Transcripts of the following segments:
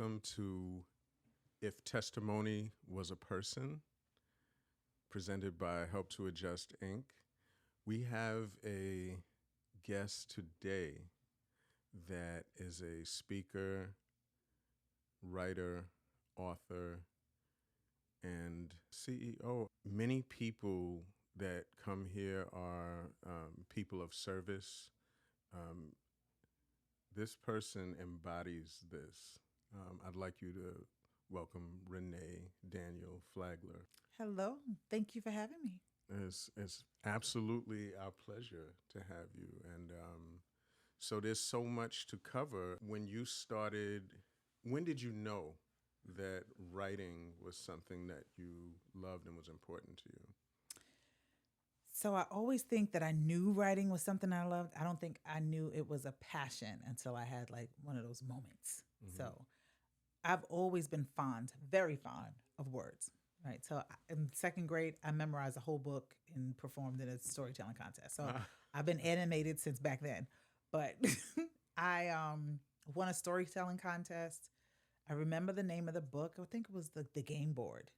welcome to If Testimony Was a Person, presented by Help to Adjust, Inc. We have a guest today that is a speaker, writer, author, and CEO. Many people that come here are people of service. This person embodies this. I'd like you to welcome Renee Daniel Flagler. Hello. Thank you for having me. It's absolutely our pleasure to have you. And so there's so much to cover. When you started, when did you know that writing was something that you loved and was important to you? So I always think that I knew writing was something I loved. I don't think I knew it was a passion until I had like one of those moments. So I've always been very fond of words, right? So in second grade, I memorized a whole book and performed in a storytelling contest. So I've been animated since back then. But I won a storytelling contest. I remember the name of the book. I think it was the Game Board.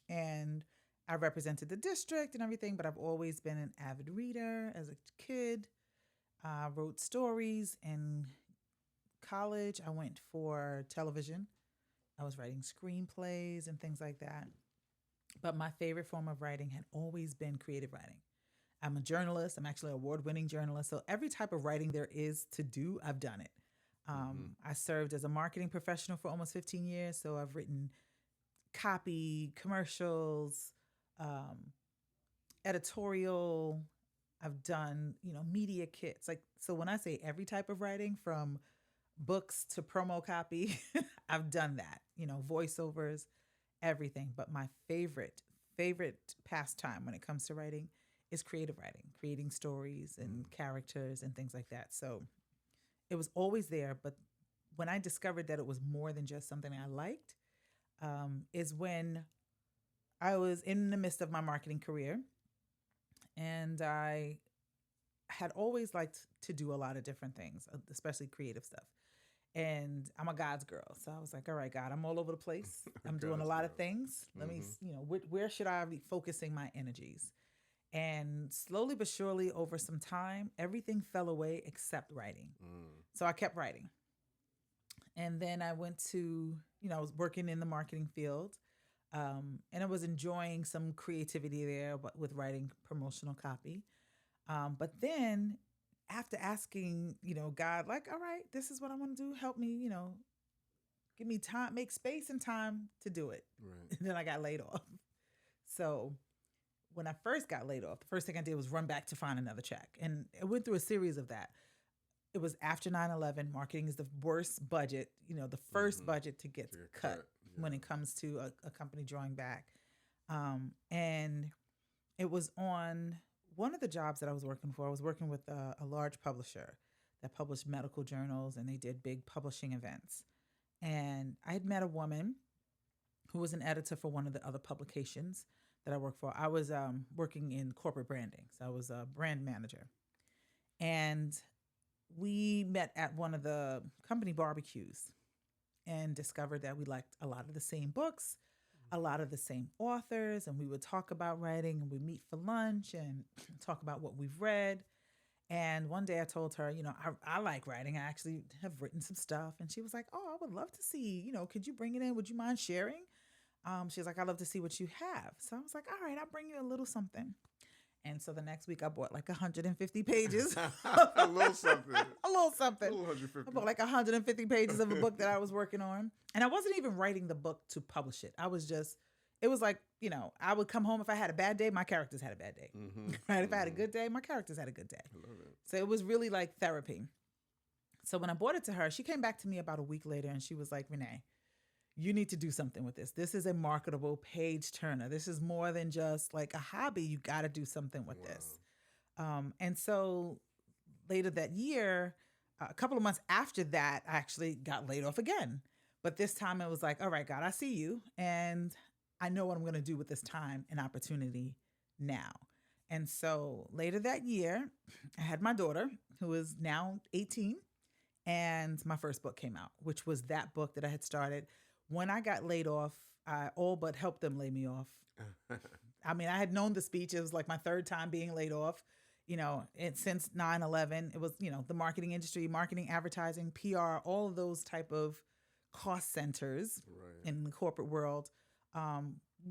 And I represented the district and everything, but I've always been an avid reader as a kid. I wrote stories. In college, I went for television. I was writing screenplays and things like that. But my favorite form of writing had always been creative writing. I'm a journalist. I'm actually an award-winning journalist. So every type of writing there is to do, I've done it. I served as a marketing professional for almost 15 years. So I've written copy, commercials, editorial. I've done, media kits. So when I say every type of writing, from books to promo copy, I've done that, voiceovers, everything. But my favorite pastime when it comes to writing is creative writing, creating stories and characters and things like that. So it was always there. But when I discovered that it was more than just something I liked, is when I was in the midst of my marketing career, and I had always liked to do a lot of different things, especially creative stuff. And I'm a God's girl. So I was like, all right, God, I'm all over the place. I'm doing a lot of things. Let me, where should I be focusing my energies? And slowly but surely over some time, everything fell away except writing. So I kept writing. And then I went to, I was working in the marketing field. And I was enjoying some creativity there with writing promotional copy. But then after asking, God, like, all right, this is what I want to do. Help me, give me time, make space and time to do it. Right. And then I got laid off. So when I first got laid off, the first thing I did was run back to find another check. And I went through a series of that. It was after 9/11. Marketing is the worst budget, the first budget to get cut when it comes to a company drawing back. And it was on one of the jobs that I was working for. I was working with a large publisher that published medical journals, and they did big publishing events. And I had met a woman who was an editor for one of the other publications that I worked for. I was working in corporate branding. So I was a brand manager. And we met at one of the company barbecues and discovered that we liked a lot of the same books, a lot of the same authors, and we would talk about writing, and we'd meet for lunch and talk about what we've read. And one day I told her, I like writing. I actually have written some stuff. And she was like, oh, I would love to see, could you bring it in? Would you mind sharing? She was like, I'd love to see what you have. So I was like, all right, I'll bring you a little something. And so the next week I bought like 150 pages. A little something. A little something. A little 150. I bought like 150 pages of a book that I was working on. And I wasn't even writing the book to publish it. It was like, I would come home. If I had a bad day, my characters had a bad day. Right? If I had a good day, my characters had a good day. I love it. So it was really like therapy. So when I bought it to her, she came back to me about a week later and she was like, Renee, you need to do something with this. This is a marketable page turner. This is more than just like a hobby. You got to do something with this. And so later that year, a couple of months after that, I actually got laid off again. But this time it was like, all right, God, I see you. And I know what I'm going to do with this time and opportunity now. And so later that year, I had my daughter, who is now 18. and my first book came out, which was that book that I had started. When I got laid off, I all but helped them lay me off. I mean, I had known the speech. It was like my third time being laid off. Since 9/11, it was, the marketing industry, marketing, advertising, PR, all of those type of cost centers Right. in the corporate world.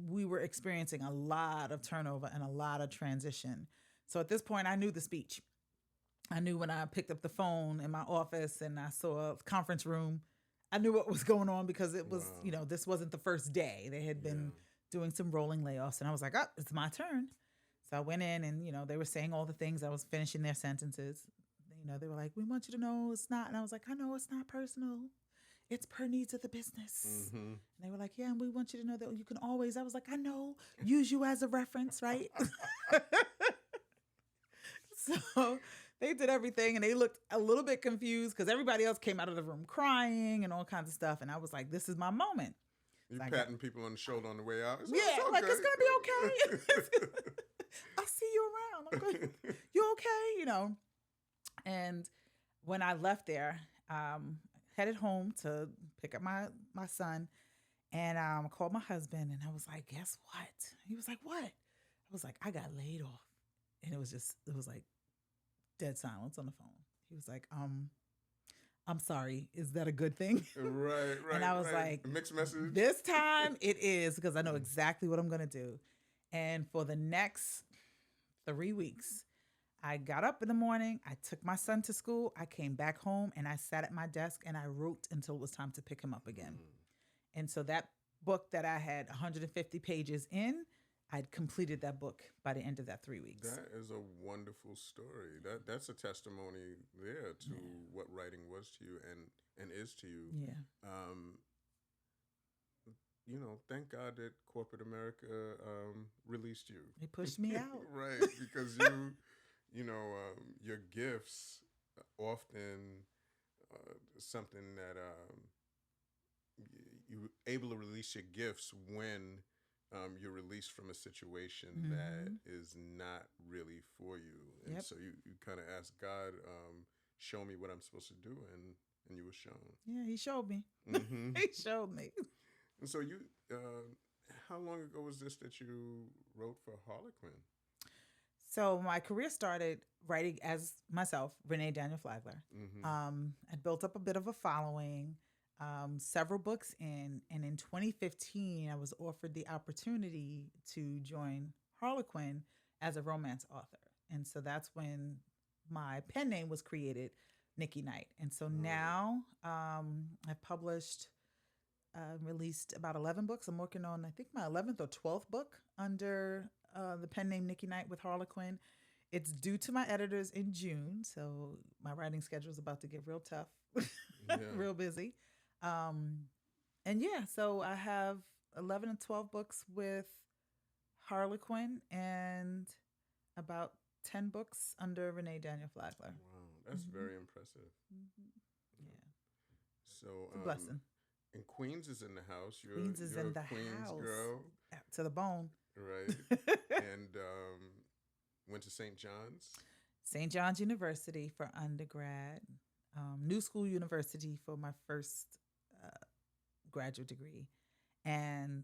We were experiencing a lot of turnover and a lot of transition. So at this point, I knew the speech. I knew when I picked up the phone in my office and I saw a conference room, I knew what was going on because it was, Wow. this wasn't the first day. They had been Yeah. doing some rolling layoffs. And I was like, oh, it's my turn. So I went in and, they were saying all the things. I was finishing their sentences. They were like, we want you to know it's not. And I was like, I know it's not personal. It's per needs of the business. Mm-hmm. And they were like, yeah, and we want you to know that you can always. I was like, I know, use you as a reference, right? So they did everything and they looked a little bit confused because everybody else came out of the room crying and all kinds of stuff. And I was like, this is my moment. You So patting people on the shoulder on the way out. Yeah, like, it's going to be okay. I'll see you around. I'm good. You okay? And when I left there, headed home to pick up my son, and called my husband, and I was like, guess what? He was like, what? I was like, I got laid off. And it was like dead silence on the phone. He was like, I'm sorry. Is that a good thing? Right. And I was like, mixed message. this time it is, because I know exactly what I'm going to do. And for the next 3 weeks, I got up in the morning, I took my son to school, I came back home, and I sat at my desk and I wrote until it was time to pick him up again. And so that book that I had 150 pages in, I'd completed that book by the end of that 3 weeks. That is a wonderful story. That's a testimony there to what writing was to you and is to you. Yeah. Thank God that corporate America released you. They pushed me out. Right, because your gifts often something that you're able to release your gifts when you're released from a situation that is not really for you. And so you kind of ask God, show me what I'm supposed to do, and you were shown. Yeah, he showed me. Mm-hmm. He showed me. And so how long ago was this that you wrote for Harlequin? So my career started writing as myself, Renee Daniel Flagler. Mm-hmm. I built up a bit of a following, several books in, and in 2015, I was offered the opportunity to join Harlequin as a romance author. And so that's when my pen name was created, Nikki Knight. And so now I've published, released about 11 books. I'm working on, I think, my 11th or 12th book under the pen name Nikki Knight with Harlequin. It's due to my editors in June, so my writing schedule is about to get real tough, real busy. So I have 11 and 12 books with Harlequin and about 10 books under Renee Daniel Flagler. Wow, that's very impressive. Yeah. So It's a blessing. And Queens is in the house. Queens is in the Queens house. girl, To the bone. right? And went to St. John's. St. John's University for undergrad, New School University for my first graduate degree, and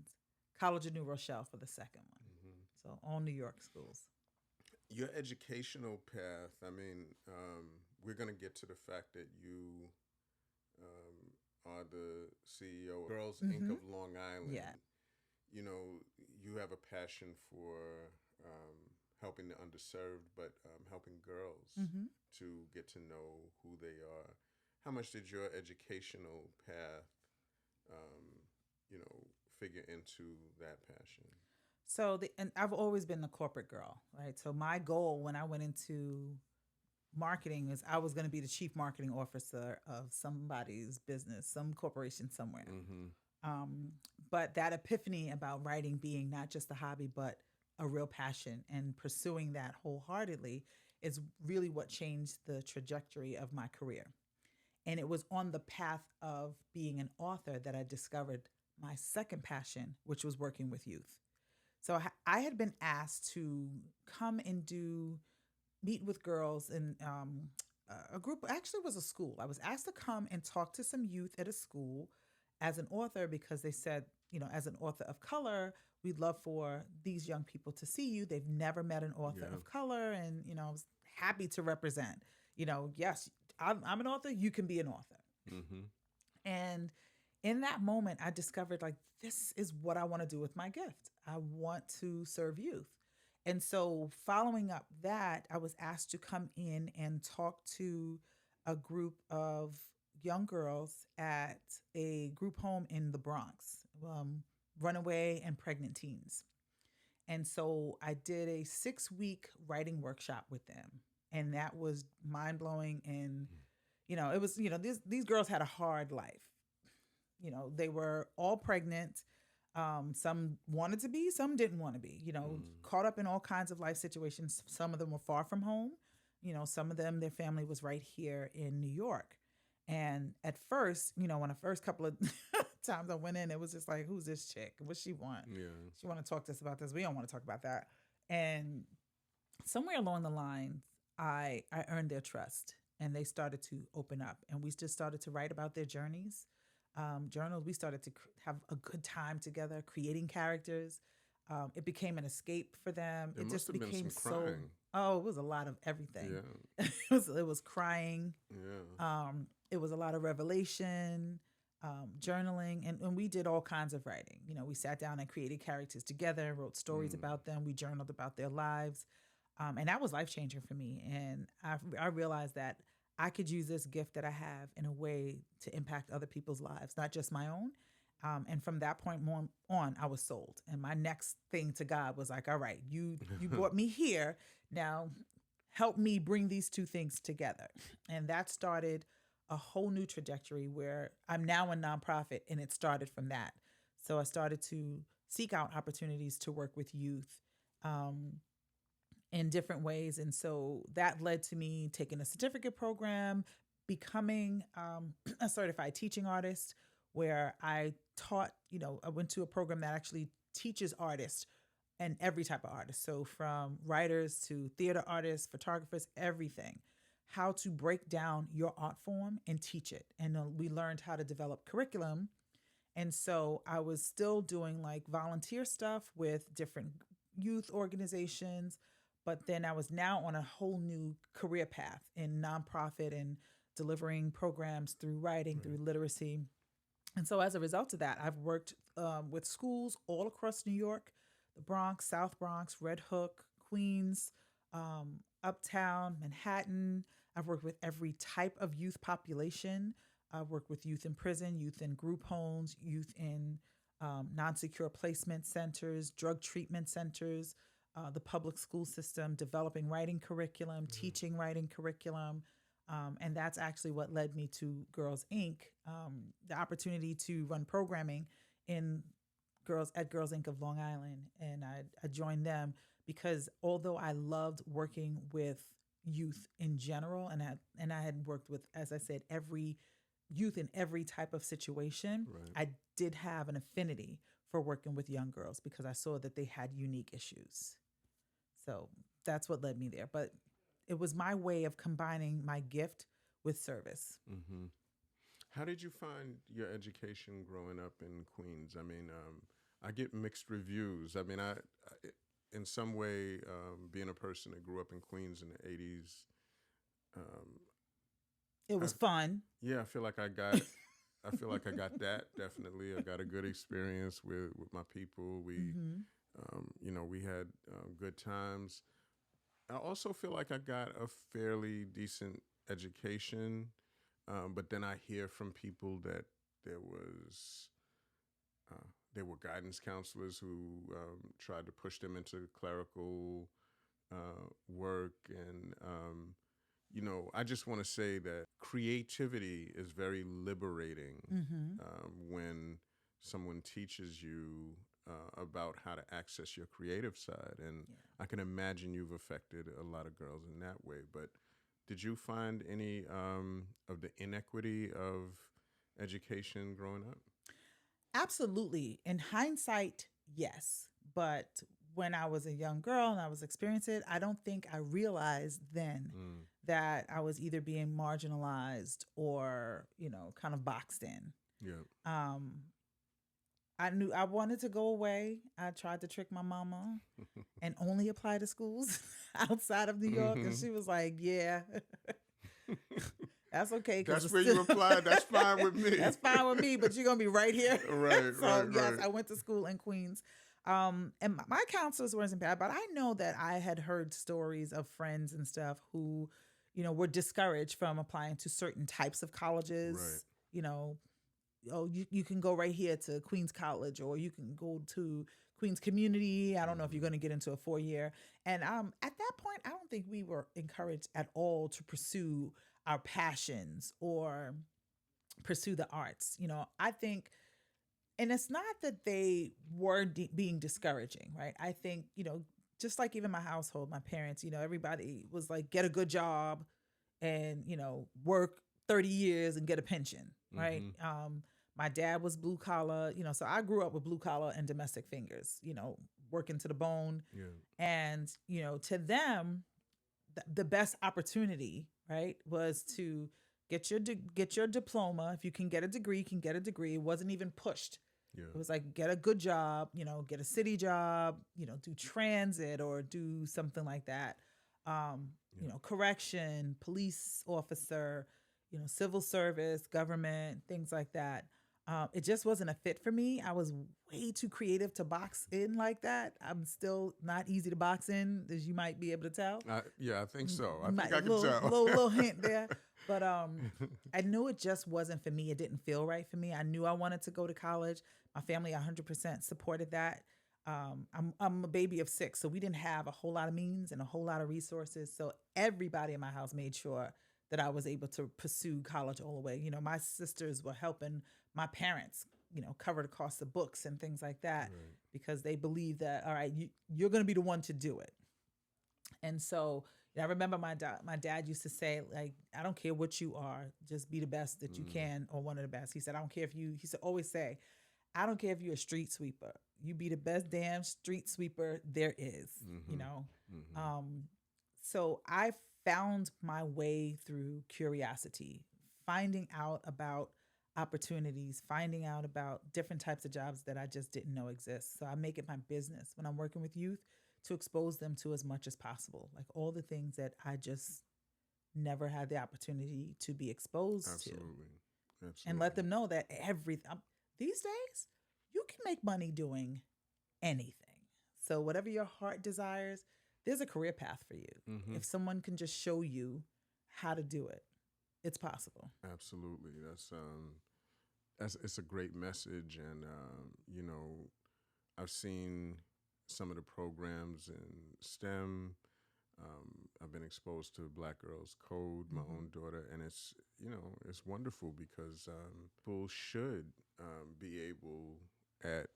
College of New Rochelle for the second one. Mm-hmm. So all New York schools. Your educational path, I mean, we're going to get to the fact that you are the CEO of Girls Inc. of Long Island. Yeah. You have a passion for helping the underserved, but helping girls to get to know who they are. How much did your educational path, figure into that passion? So and I've always been the corporate girl, right? So my goal when I went into marketing is I was going to be the chief marketing officer of somebody's business, some corporation somewhere. But that epiphany about writing being not just a hobby, but a real passion and pursuing that wholeheartedly is really what changed the trajectory of my career. And it was on the path of being an author that I discovered my second passion, which was working with youth. So I had been asked to come and meet with girls in a group, actually it was a school. I was asked to come and talk to some youth at a school as an author because they said, as an author of color, we'd love for these young people to see you. They've never met an author Yeah. of color. And, I was happy to represent, yes, I'm an author, you can be an author. Mm-hmm. And in that moment, I discovered like, this is what I want to do with my gift. I want to serve youth. And so, following up that, I was asked to come in and talk to a group of young girls at a group home in the Bronx, runaway and pregnant teens. And so, I did a 6-week writing workshop with them. And that was mind blowing. And, it was, these girls had a hard life. They were all pregnant. Some wanted to be, some didn't want to be, caught up in all kinds of life situations. Some of them were far from home. Some of them, their family was right here in New York. And at first, when the first couple of times I went in, it was just like, who's this chick? What she want? Yeah. She want to talk to us about this. We don't want to talk about that. And somewhere along the line, I earned their trust and they started to open up and we just started to write about their journeys. Journals. We started to have a good time together, creating characters. It became an escape for them. There It must just have been became some so. crying. Oh, it was a lot of everything. Yeah. It was crying. Yeah. It was a lot of revelation, journaling, and we did all kinds of writing. We sat down and created characters together, wrote stories about them. We journaled about their lives, and that was life changing for me. And I realized that I could use this gift that I have in a way to impact other people's lives, not just my own. And from that point on, I was sold. And my next thing to God was like, all right, you brought me here. Now help me bring these two things together. And that started a whole new trajectory where I'm now a nonprofit and it started from that. So I started to seek out opportunities to work with youth. In different ways. And so that led to me taking a certificate program, becoming a certified teaching artist, where I taught, I went to a program that actually teaches artists and every type of artist. So from writers to theater artists, photographers, everything, how to break down your art form and teach it. And we learned how to develop curriculum. And so I was still doing like volunteer stuff with different youth organizations. But then I was now on a whole new career path in nonprofit and delivering programs through writing, through literacy. And so as a result of that, I've worked with schools all across New York, the Bronx, South Bronx, Red Hook, Queens, Uptown, Manhattan. I've worked with every type of youth population. I've worked with youth in prison, youth in group homes, youth in non-secure placement centers, drug treatment centers, the public school system, developing writing curriculum, teaching writing curriculum. And that's actually what led me to Girls Inc., the opportunity to run programming in Girls Inc. of Long Island. And I joined them because although I loved working with youth in general, and I had worked with, as I said, every youth in every type of situation, I did have an affinity for working with young girls because I saw that they had unique issues. So that's what led me there. But it was my way of combining my gift with service. Mm-hmm. How did you find your education growing up in Queens? I mean, I get mixed reviews. I mean, I in some way, being a person that grew up in Queens in the 80s, it was fun. Yeah, I feel like I got that definitely. I got a good experience with my people. We, we had good times. I also feel like I got a fairly decent education, but then I hear from people that there were guidance counselors who tried to push them into clerical work. And, I just want to say that creativity is very liberating when someone teaches you about how to access your creative side. And I can imagine you've affected a lot of girls in that way. But did you find any of the inequity of education growing up? Absolutely. In hindsight, yes. But when I was a young girl and I was experiencing it, I don't think I realized then Mm. that I was either being marginalized or, kind of boxed in. Yeah. Um, I knew I wanted to go away. I tried to trick my mama and only apply to schools outside of New York. And Hmm. she was like, yeah, that's okay. Cause That's it's where still, you applied. That's fine with me. that's fine with me, but you're going to be right here. Right, So right, yes, right. I went to school in Queens. And my counselors wasn't bad, but I know that I had heard stories of friends and stuff who, were discouraged from applying to certain types of Right. colleges, you know, oh, you can go right here to Queens College, or you can go to Queens Community. I don't know if you're Hmm. going to get into a 4 year. And at that point, I don't think we were encouraged at all to pursue our passions or pursue the arts. I think, and it's not that they were being discouraging, right? I think, just like even my household, my parents, everybody was like, get a good job and work 30 years and get a pension, right? Hmm. My dad was blue collar, so I grew up with blue collar and domestic fingers, working to the bone. Yeah. And to them, the best opportunity, right, was to get your diploma. If you can get a degree, you can get a degree. It wasn't even pushed. Yeah. It was like, get a good job, get a city job, do transit or do something like that. Yeah. Correction, police officer, civil service, government, things like that. It just wasn't a fit for me. I was way too creative to box in like that. I'm still not easy to box in, as you might be able to tell. Yeah, I think so. I You think might I can tell. little hint there, but I knew it just wasn't for me. It didn't feel right for me. I knew I wanted to go to college. My family 100% supported that. I'm a baby of six, so we didn't have a whole lot of means and a whole lot of resources. So everybody in my house made sure that I was able to pursue college all the way. My sisters were helping my parents, cover the cost of books and things like that Right. because they believed that, all right, you're going to be the one to do it. And so I remember my dad used to say, like, I don't care what you are, just be the best that you Mm. can, or one of the best. He said, I don't care if he said, always say, I don't care if you're a street sweeper. You be the best damn street sweeper there is, you Hmm. know? Hmm. Um, so I found my way through curiosity, finding out about opportunities, finding out about different types of jobs that I just didn't know exist. So I make it my business when I'm working with youth to expose them to as much as possible, like all the things that I just never had the opportunity to be exposed to, Absolutely. and let Absolutely. them know that these days you can make money doing anything. So whatever your heart desires, there's a career path for you. Hmm. If someone can just show you how to do it, it's possible. Absolutely. That's it's a great message, and I've seen some of the programs in STEM. I've been exposed to Black Girls Code, my Hmm. own daughter, and it's wonderful because people should be able at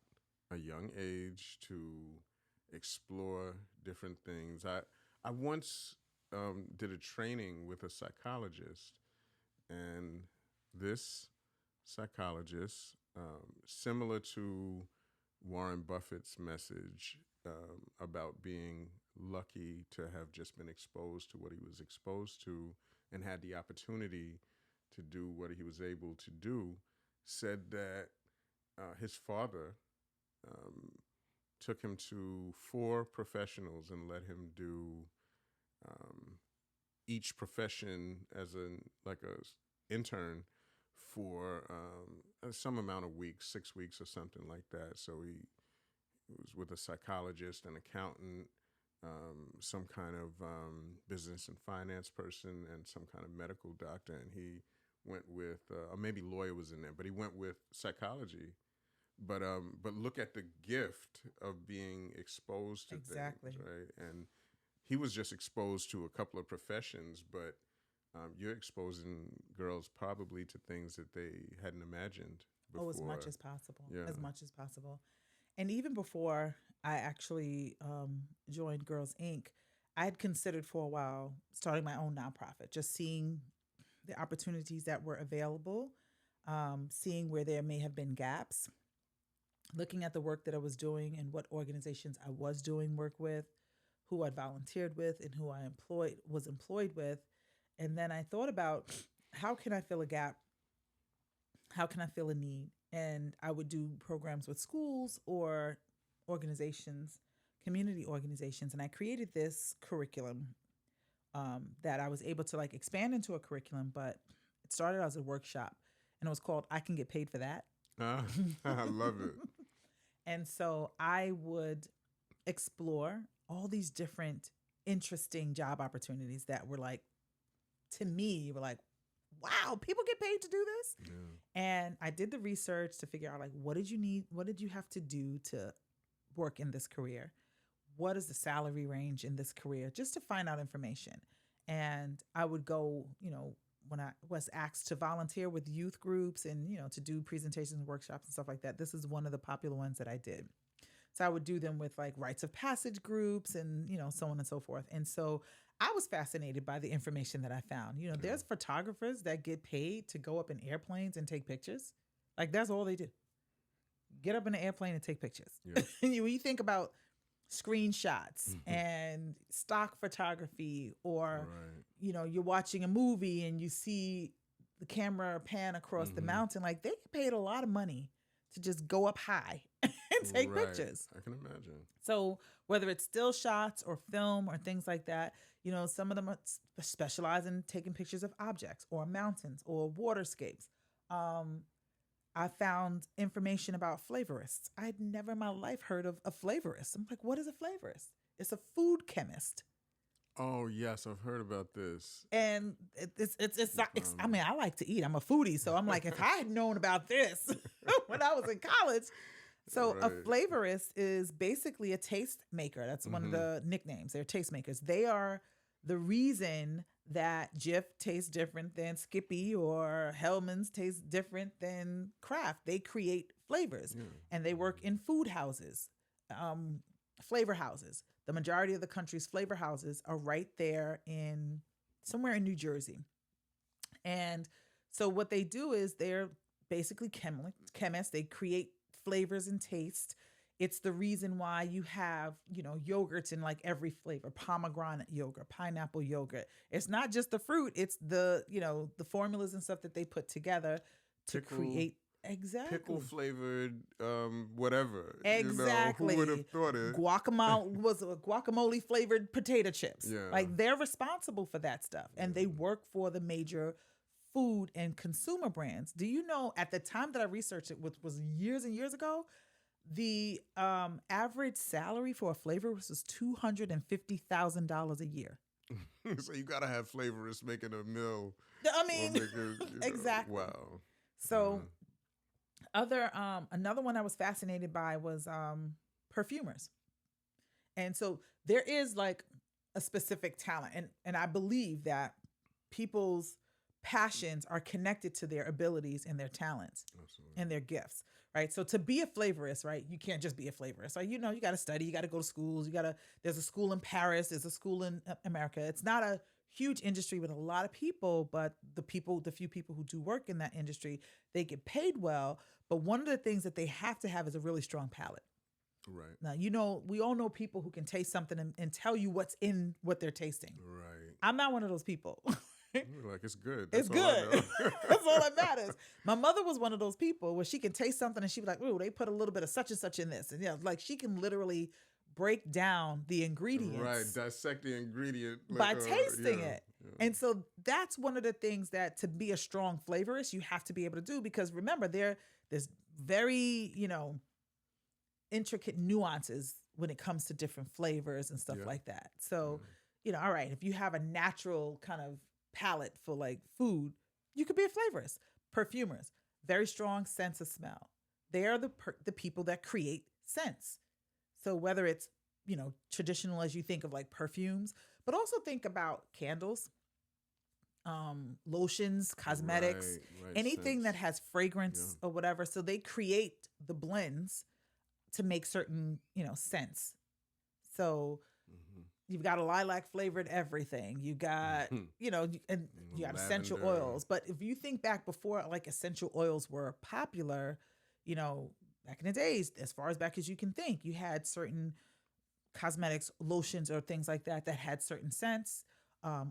a young age to explore different things. I once did a training with a psychologist, and this psychologist, similar to Warren Buffett's message about being lucky to have just been exposed to what he was exposed to and had the opportunity to do what he was able to do, said that his father um, took him to four professionals and let him do um, each profession as like a intern for some amount of weeks, 6 weeks or something like that. So he was with a psychologist, an accountant, some kind of business and finance person, and some kind of medical doctor. And he went with, or maybe lawyer was in there, but he went with psychology. But look at the gift of being exposed to things, Exactly. right? And he was just exposed to a couple of professions, but you're exposing girls probably to things that they hadn't imagined Oh, as much before. as possible, Yeah. as much as possible. And even before I actually joined Girls Inc., I had considered for a while starting my own nonprofit, just seeing the opportunities that were available, seeing where there may have been gaps. looking at the work that I was doing and what organizations I was doing work with, who I volunteered with, and who I was employed with. And then I thought about, how can I fill a gap? How can I fill a need? And I would do programs with schools or organizations, community organizations. And I created this curriculum that I was able to like expand into a curriculum, but it started as a workshop, and it was called I Can Get Paid for That. I love it. And so I would explore all these different interesting job opportunities that were like, to me, were like, wow, people get paid to do this. Yeah. And I did the research to figure out like, what did you need? What did you have to do to work in this career? What is the salary range in this career? Just to find out information. And I would go, when I was asked to volunteer with youth groups and, to do presentations and workshops and stuff like that, this is one of the popular ones that I did. So I would do them with like rites of passage groups and, so on and so forth. And so I was fascinated by the information that I found. There's photographers that get paid to go up in airplanes and take pictures. Like that's all they do. Get up in an airplane and take pictures. Yeah. When you think about screenshots and stock photography, or, you're watching a movie and you see the camera pan across the mountain, like they get paid a lot of money to just go up high and take pictures. I can imagine. So whether it's still shots or film or things like that, some of them are specialize in taking pictures of objects or mountains or waterscapes. I found information about flavorists. I had never in my life heard of a flavorist. I'm like, what is a flavorist? It's a food chemist. Oh, yes, I've heard about this. And I mean, I like to eat. I'm a foodie. So I'm like, if I had known about this when I was in college. So a flavorist is basically a taste maker. That's one of the nicknames. They're taste makers. They are the reason that Jif tastes different than Skippy or Hellman's tastes different than Kraft. They create flavors and they work in food houses, flavor houses. The majority of the country's flavor houses are right there somewhere in New Jersey. And so what they do is they're basically chemists. They create flavors and taste. It's the reason why you have, yogurts in like every flavor, pomegranate yogurt, pineapple yogurt. It's not just the fruit. It's the formulas and stuff that they put together to create. Exactly. Pickle flavored, whatever. Exactly. Who would have thought it? Guacamole flavored potato chips. Yeah. Like they're responsible for that stuff. And they work for the major food and consumer brands. Do you know at the time that I researched it, which was years and years ago, the average salary for a flavorist was $250,000 a year. So you got to have flavorists making a meal. I mean, exactly. Wow. So another one I was fascinated by was perfumers. And so there is like a specific talent. And I believe that people's passions are connected to their abilities and their talents. Absolutely. And their gifts, right? So to be a flavorist, right, you can't just be a flavorist. Like, you got to study, you got to go to schools, there's a school in Paris, there's a school in America. It's not a huge industry with a lot of people, but the few people who do work in that industry, they get paid well. But one of the things that they have to have is a really strong palate. Right. Now, we all know people who can taste something and tell you what's in what they're tasting. Right. I'm not one of those people. Like, it's good. It's good. That's all that matters. My mother was one of those people where she can taste something and she'd be like, "Ooh, they put a little bit of such and such in this." And like she can literally break down the ingredients. Right, dissect the ingredient. By tasting it. Yeah. And so that's one of the things that to be a strong flavorist, you have to be able to do, because remember, there's very, intricate nuances when it comes to different flavors and stuff like that. So, all right, if you have a natural kind of palate for like food, you could be a flavorist. Perfumers, very strong sense of smell. They are the people that create scents. So whether it's, traditional as you think of like perfumes, but also think about candles, lotions, cosmetics, anything that has fragrance or whatever. So they create the blends to make certain, scents. So you've got a lilac flavored everything. You got, and you got essential oils. But if you think back before, like essential oils were popular, back in the days, as far as back as you can think, you had certain cosmetics, lotions, or things like that that had certain scents,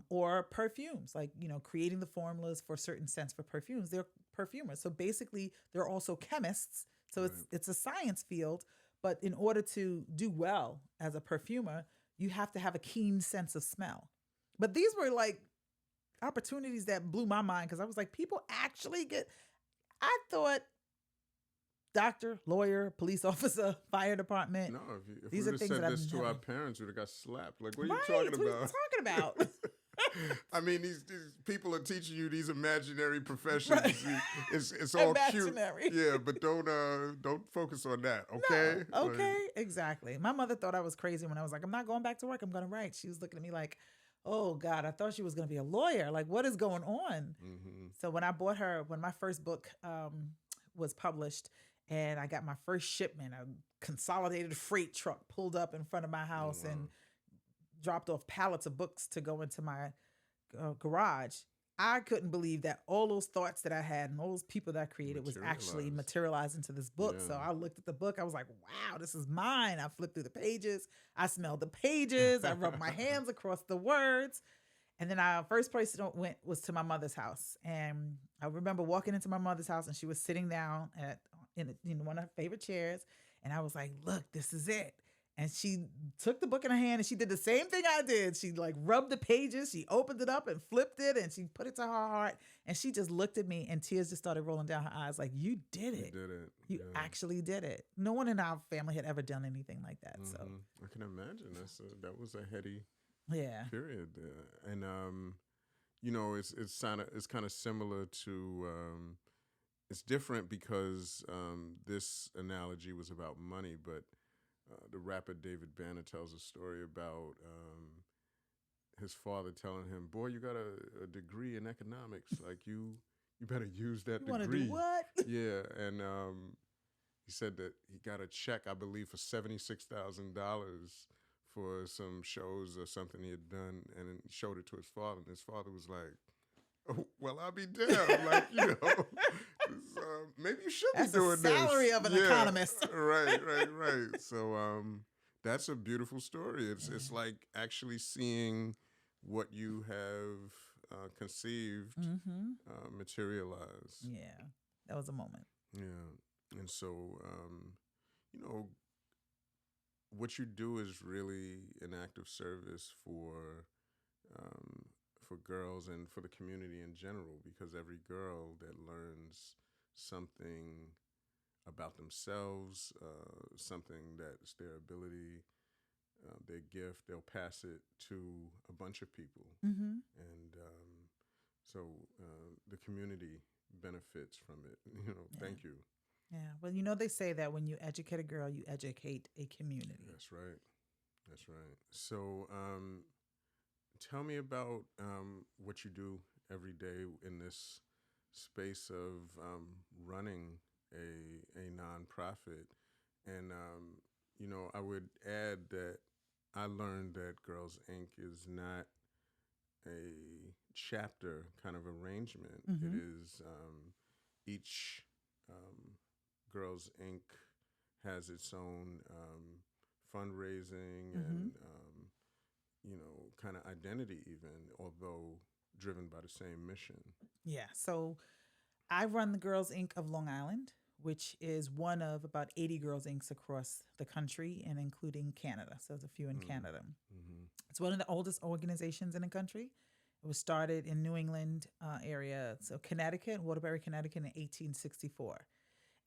or perfumes, like, creating the formulas for certain scents for perfumes. They're perfumers. So basically, they're also chemists. So Right. it's a science field. But in order to do well as a perfumer, you have to have a keen sense of smell. But these were like opportunities that blew my mind because I was like, people actually get. I thought doctor, lawyer, police officer, fire department. No, if we These would are have things said that I've this to our never. parents, we would have got slapped. Like, what are you Right. talking What are you about? talking about? I mean, these people are teaching you these imaginary Right. professions. It's all cute, Imaginary. yeah, but don't focus on that, No. okay? Like, Okay. Exactly. My mother thought I was crazy when I was like, I'm not going back to work. I'm going to write. She was looking at me like, oh God, I thought she was going to be a lawyer. Like, what is going on? mm-hmm. So when my first book was published and I got my first shipment, a consolidated freight truck pulled up in front of my Oh, house wow. and dropped off pallets of books to go into my garage. I couldn't believe that all those thoughts that I had and all those people that I created was actually Materialized. materialized into this book. So Yeah. I looked at the book. I was like, wow, this is mine. I flipped through the pages. I smelled the pages. I rubbed my hands across the words. And then our first place I went was to my mother's house. And I remember walking into my mother's house and she was sitting down in one of her favorite chairs. And I was like, look, this is it. And she took the book in her hand and she did the same thing I did. She like rubbed the pages, she opened it up and flipped it and she put it to her heart. And she just looked at me and tears just started rolling down her eyes like, you did You it. did it. You Yeah. actually did it. No one in our family had ever done anything like that. So, I can imagine that was a heady yeah. period there. And it's kind of similar to it's different because this analogy was about money, but the rapper David Banner tells a story about his father telling him, "Boy, you got a degree in economics. Like you better use that You want to do degree." what? Yeah, and he said that he got a check, I believe, for $76,000 for some shows or something he had done, and he showed it to his father, and his father was like, "Oh, well, I'll be damned." Like, maybe you should That's be doing the salary this. of an Yeah, economist. right. So that's a beautiful story. It's Yeah. like actually seeing what you have conceived Mm-hmm. materialize. Yeah. That was a moment. Yeah, and so you know what you do is really an act of service um, for girls and for the community in general, because every girl that learns something about themselves, something that's their ability, their gift, they'll pass it to a bunch of people, Mm-hmm. and so the community benefits from it. Yeah. Thank you. Yeah. Well, they say that when you educate a girl, you educate a community. That's right. That's right. So, tell me about what you do every day in this space of running a nonprofit, and I would add that I learned that Girls Inc. is not a chapter kind of arrangement. It Mm-hmm. is each um, Girls Inc. has its own fundraising Mm-hmm. and kind of identity, even although driven by the same mission. Yeah. So I run the Girls Inc. of Long Island, which is one of about 80 Girls Inc.s across the country and including Canada. So there's a few in Canada. Mm-hmm. It's one of the oldest organizations in the country. It was started in New England area, so Connecticut, Waterbury, Connecticut in 1864.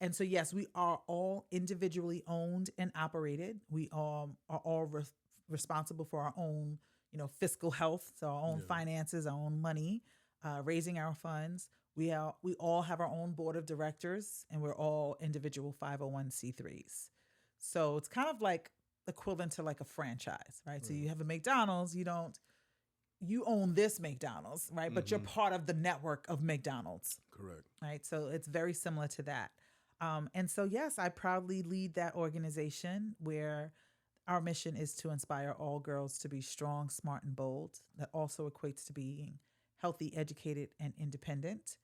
And so, yes, we are all individually owned and operated. We are all responsible for our own, fiscal health, so our own Yeah. finances, our own money, raising our funds. We all have our own board of directors, and we're all individual 501(c)(3)s. So it's kind of like equivalent to like a franchise, right? So Right. you have a McDonald's, you own this McDonald's, right? But you're Mm-hmm. part of the network of McDonald's, Correct. right? So it's very similar to that. And so, yes, I proudly lead that organization where our mission is to inspire all girls to be strong, smart, and bold. That also equates to being healthy, educated, and independent.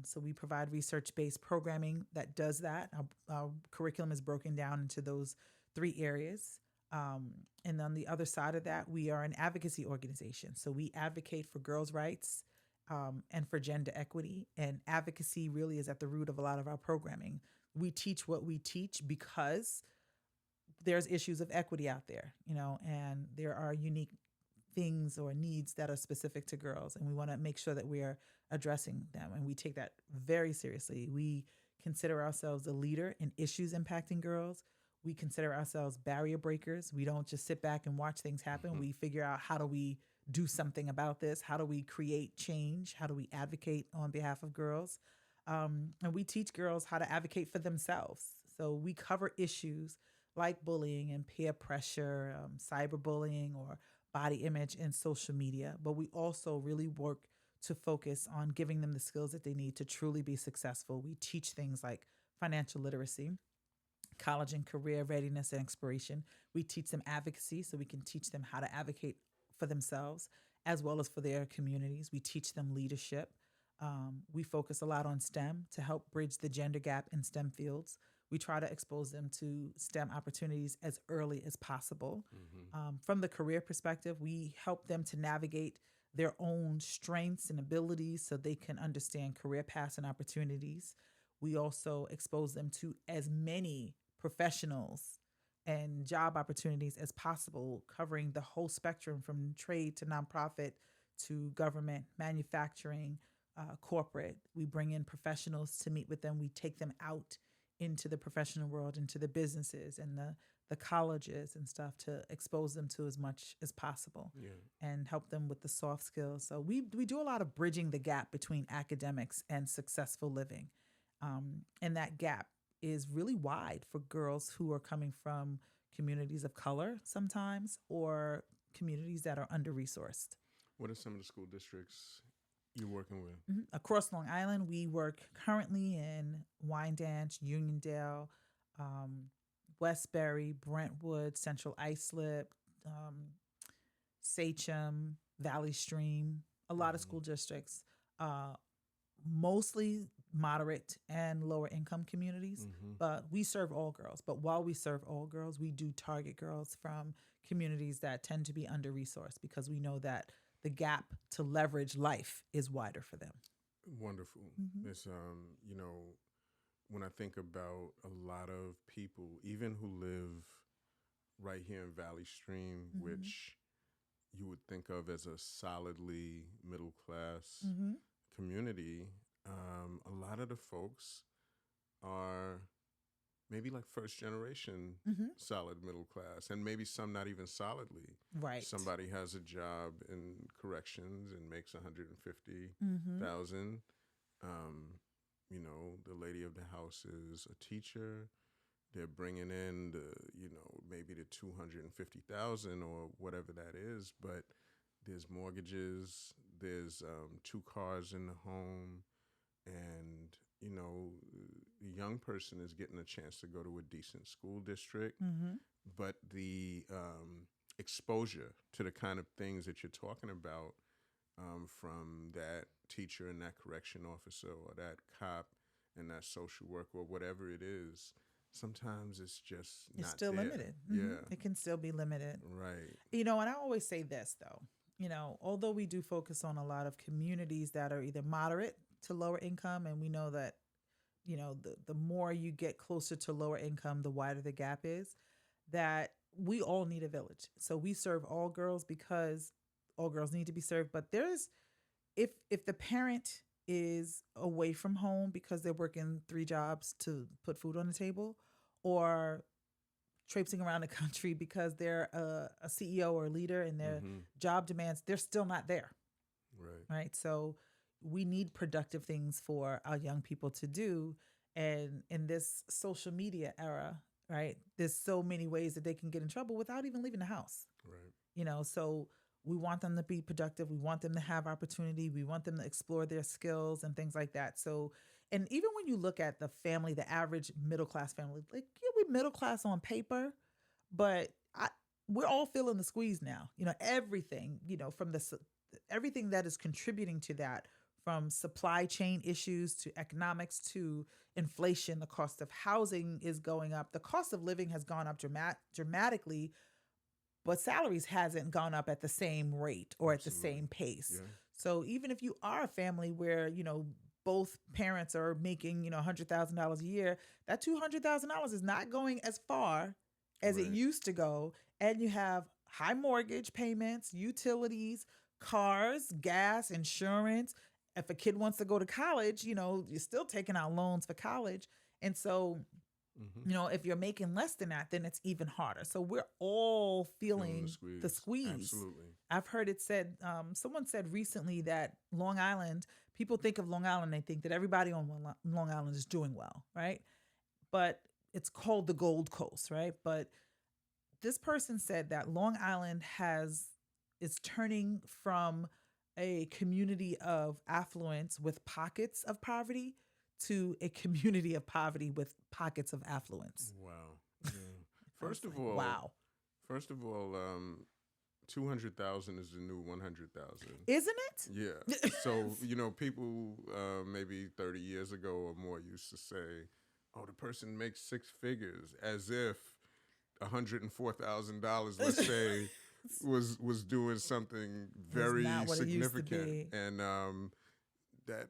So we provide research-based programming that does that. Our curriculum is broken down into those three areas. And on the other side of that, we are an advocacy organization. So we advocate for girls' rights and for gender equity. And advocacy really is at the root of a lot of our programming. We teach what we teach because there's issues of equity out there, and there are unique things or needs that are specific to girls, and we want to make sure that we are addressing them, and we take that very seriously. We consider ourselves a leader in issues impacting girls. We consider ourselves barrier breakers. We don't just sit back and watch things happen. We figure out, how do we do something about this? How do we create change? How do we advocate on behalf of girls? And we teach girls how to advocate for themselves. So we cover issues like bullying and peer pressure, cyberbullying, or body image in social media. But we also really work to focus on giving them the skills that they need to truly be successful. We teach things like financial literacy, college and career readiness and exploration. We teach them advocacy so we can teach them how to advocate for themselves as well as for their communities. We teach them leadership. We focus a lot on STEM to help bridge the gender gap in STEM fields. We try to expose them to STEM opportunities as early as possible. From the career perspective, we help them to navigate their own strengths and abilities so they can understand career paths and opportunities. We also expose them to as many professionals and job opportunities as possible, covering the whole spectrum from trade to nonprofit to government, manufacturing, corporate. We bring in professionals to meet with them. We take them out into the professional world, into the businesses and the colleges and stuff to expose them to as much as possible and help them with the soft skills. So we do a lot of bridging the gap between academics and successful living. And that gap is really wide for girls who are coming from communities of color sometimes or communities that are under-resourced. What are some of the school districts you're working with? Across Long Island, we work currently in Wyandanch, Uniondale, Westbury, Brentwood, Central Islip, Sachem, Valley Stream, a lot of school districts, mostly moderate and lower income communities, but we serve all girls. But while we serve all girls, we do target girls from communities that tend to be under-resourced because we know that the gap to leverage life is wider for them. Wonderful. It's, when I think about a lot of people, even who live right here in Valley Stream, which you would think of as a solidly middle class community, a lot of the folks are maybe like first generation solid middle class, and maybe some not even solidly. Right. Somebody has a job in corrections and makes $150,000. The lady of the house is a teacher. They're bringing in maybe the $250,000 or whatever that is, but there's mortgages, there's 2 cars in the home, and the young person is getting a chance to go to a decent school district, but the exposure to the kind of things that you're talking about from that teacher and that correction officer or that cop and that social worker or whatever it is, sometimes it's just it's not still there. limited. Yeah. It can still be limited. Right. And I always say this, though. Although we do focus on a lot of communities that are either moderate to lower income, and we know that, the more you get closer to lower income, the wider the gap is, that we all need a village. So we serve all girls because all girls need to be served. But if the parent is away from home because they're working 3 jobs to put food on the table, or traipsing around the country because they're a CEO or a leader and their job demands, they're still not there. Right. So we need productive things for our young people to do. And in this social media era, right, there's so many ways that they can get in trouble without even leaving the house. Right. So we want them to be productive. We want them to have opportunity. We want them to explore their skills and things like that. So, and even when you look at the family, the average middle-class family, like, we're middle class on paper, but we're all feeling the squeeze now. Everything, from everything that is contributing to that, from supply chain issues to economics to inflation. The cost of housing is going up. The cost of living has gone up dramatically, but salaries hasn't gone up at the same rate or at the Absolutely. same pace. Yeah. So even if you are a family where, both parents are making, $100,000 a year, that $200,000 is not going as far as it Right. used to go. And you have high mortgage payments, utilities, cars, gas, insurance. If a kid wants to go to college, you're still taking out loans for college. And so Mm-hmm. if you're making less than that, then it's even harder. So we're all Feeling the feeling the squeeze. squeeze. Absolutely. I've heard it said, someone said recently that Long Island, people think of Long Island, they think that everybody on Long Island is doing well, right? But it's called the Gold Coast, right? But this person said that Long Island is turning from a community of affluence with pockets of poverty to a community of poverty with pockets of affluence. Wow. Yeah. I was First of like, all, wow. first of all, 200,000 is the new 100,000. Isn't it? Yeah. So, people maybe 30 years ago or more used to say, oh, the person makes six figures, as if $104,000, let's say, was doing something It's very not what it used to significant. be. And that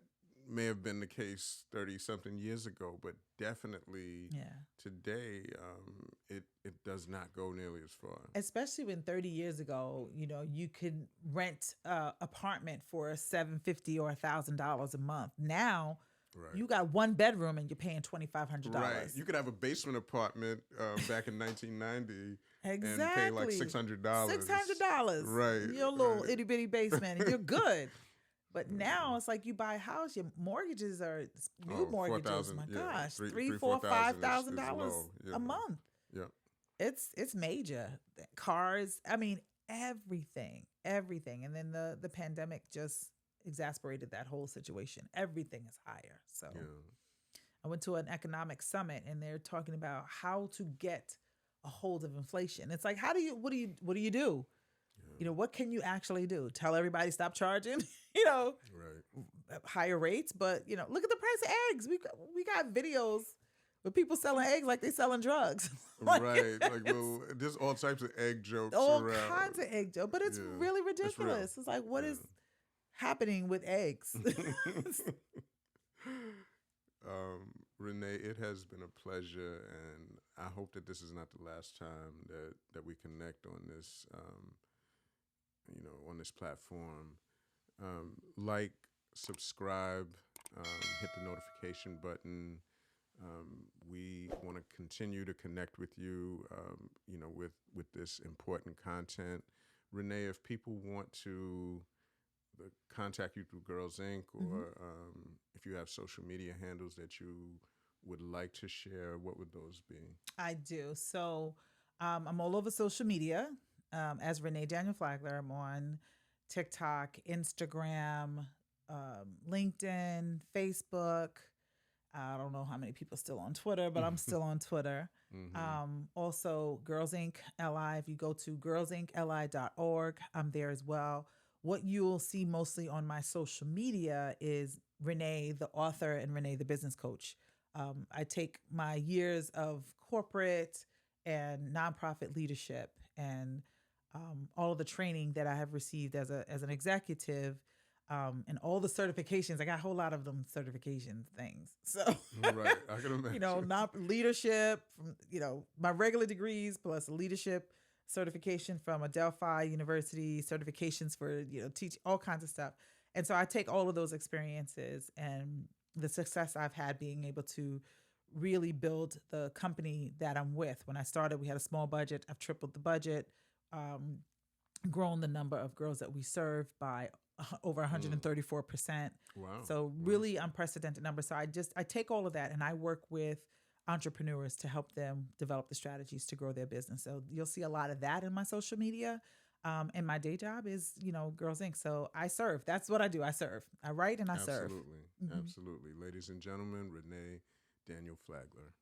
may have been the case 30 something years ago, but definitely Yeah. today, it does not go nearly as far. Especially when 30 years ago, you could rent a apartment for $750 or $1,000 a month. Now, Right. you got one bedroom and you're paying $2,500. Right. You could have a basement apartment back in 1990 and pay like Exactly. $600. $600. Right. Your little right. itty bitty basement, and you're good. But now it's like you buy a house, your mortgages are new Oh, mortgages. 4,000, My yeah, gosh, three, three, three, four, 4,000 $5,000 low. Yeah. a month. Yeah. It's major. Cars, I mean, everything. And then the pandemic just exasperated that whole situation. Everything is higher. So Yeah. I went to an economic summit and they're talking about how to get a hold of inflation. It's like, what do you do? What can you actually do? Tell everybody stop charging, Right. higher rates. But, look at the price of eggs. We got videos with people selling eggs like they selling drugs. Like, Right. Like, well, there's all types of egg jokes all around. kinds of egg jokes. But it's Yeah. really It's real. ridiculous. It's like, what Yeah. is happening with eggs? Renee, it has been a pleasure, and I hope that this is not the last time that we connect on this, on this platform. Like, subscribe, hit the notification button. We want to continue to connect with you, with this important content. Renee, if people want to contact you through Girls Inc. or if you have social media handles that you would like to share, what would those be? I do. So I'm all over social media as Renee Daniel Flagler. I'm on TikTok, Instagram, LinkedIn, Facebook. I don't know how many people are still on Twitter, but I'm still on Twitter. Also, Girls Inc. LI. If you go to girlsincli.org, I'm there as well. What you'll see mostly on my social media is Renee, the author, and Renee, the business coach. I take my years of corporate and nonprofit leadership and all of the training that I have received as an executive, and all the certifications. I got a whole lot of them certification things. So Right, I can imagine. not leadership from my regular degrees plus leadership certification from Adelphi University, certifications for teach all kinds of stuff. And so I take all of those experiences and the success I've had being able to really build the company that I'm with. When I started, we had a small budget. I've tripled the budget, grown the number of girls that we serve by over 134%. Wow. So really unprecedented numbers. So I take all of that and I work with entrepreneurs to help them develop the strategies to grow their business. So you'll see a lot of that in my social media. And my day job is, Girls Inc. So I serve. That's what I do. I serve. I write and I serve. Absolutely. Absolutely. Ladies and gentlemen, Renee Daniel Flagler.